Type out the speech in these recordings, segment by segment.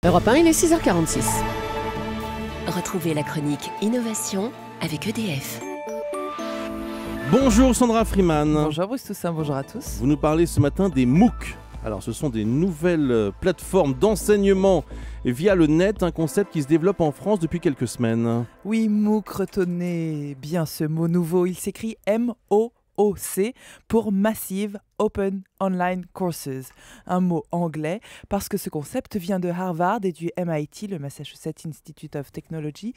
Europe 1, il est 6h46. Retrouvez la chronique Innovation avec EDF. Bonjour Sandra Freeman. Bonjour Bruce Toussaint, bonjour à tous. Vous nous parlez ce matin des MOOC. Alors ce sont des nouvelles plateformes d'enseignement via le net, un concept qui se développe en France depuis quelques semaines. Oui, MOOC, retenez bien ce mot nouveau, il s'écrit M-O-O-C pour Massive Open Online Courses, un mot anglais parce que ce concept vient de Harvard et du MIT, le Massachusetts Institute of Technology,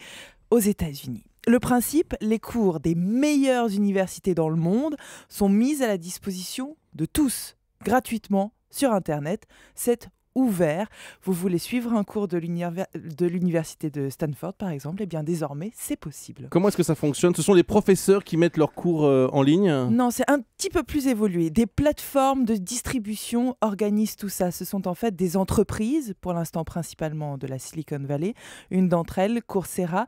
aux États-Unis. Le principe, les cours des meilleures universités dans le monde sont mis à la disposition de tous, gratuitement, sur Internet. C'est ouvert. Vous voulez suivre un cours de l'université de Stanford, par exemple, et bien désormais, c'est possible. Comment est-ce que ça fonctionne? Ce sont les professeurs qui mettent leurs cours en ligne? Non, c'est un petit peu plus évolué. Des plateformes de distribution organisent tout ça. Ce sont en fait des entreprises, pour l'instant principalement de la Silicon Valley. Une d'entre elles, Coursera,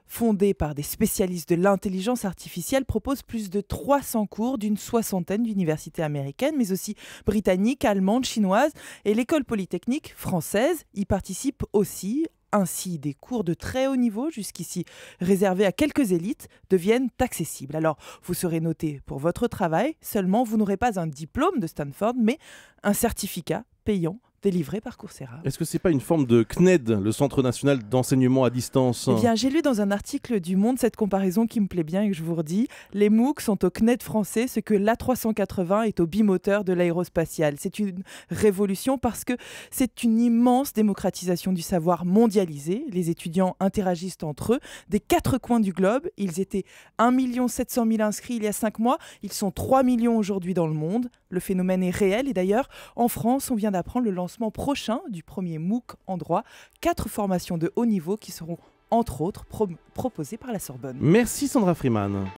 fondée par des spécialistes de l'intelligence artificielle, propose plus de 300 cours d'une soixantaine d'universités américaines, mais aussi britanniques, allemandes, chinoises, et l'école polytechnique française y participe aussi. Ainsi, des cours de très haut niveau, jusqu'ici réservés à quelques élites, deviennent accessibles. Alors, vous serez noté pour votre travail, seulement vous n'aurez pas un diplôme de Stanford, mais un certificat payant délivré par Coursera. Est-ce que c'est pas une forme de CNED, le Centre national d'enseignement à distance? Eh bien, j'ai lu dans un article du Monde cette comparaison qui me plaît bien et que je vous redis. Les MOOC sont au CNED français ce que l'A380 est au bimoteur de l'aérospatial. C'est une révolution parce que c'est une immense démocratisation du savoir mondialisé. Les étudiants interagissent entre eux des 4 coins du globe. Ils étaient 1 700 000 inscrits il y a 5 mois. Ils sont 3 millions aujourd'hui dans le monde. Le phénomène est réel et d'ailleurs, en France, on vient d'apprendre le lancement prochain du premier MOOC en droit. 4 formations de haut niveau qui seront entre autres proposées par la Sorbonne. Merci Sandra Freeman.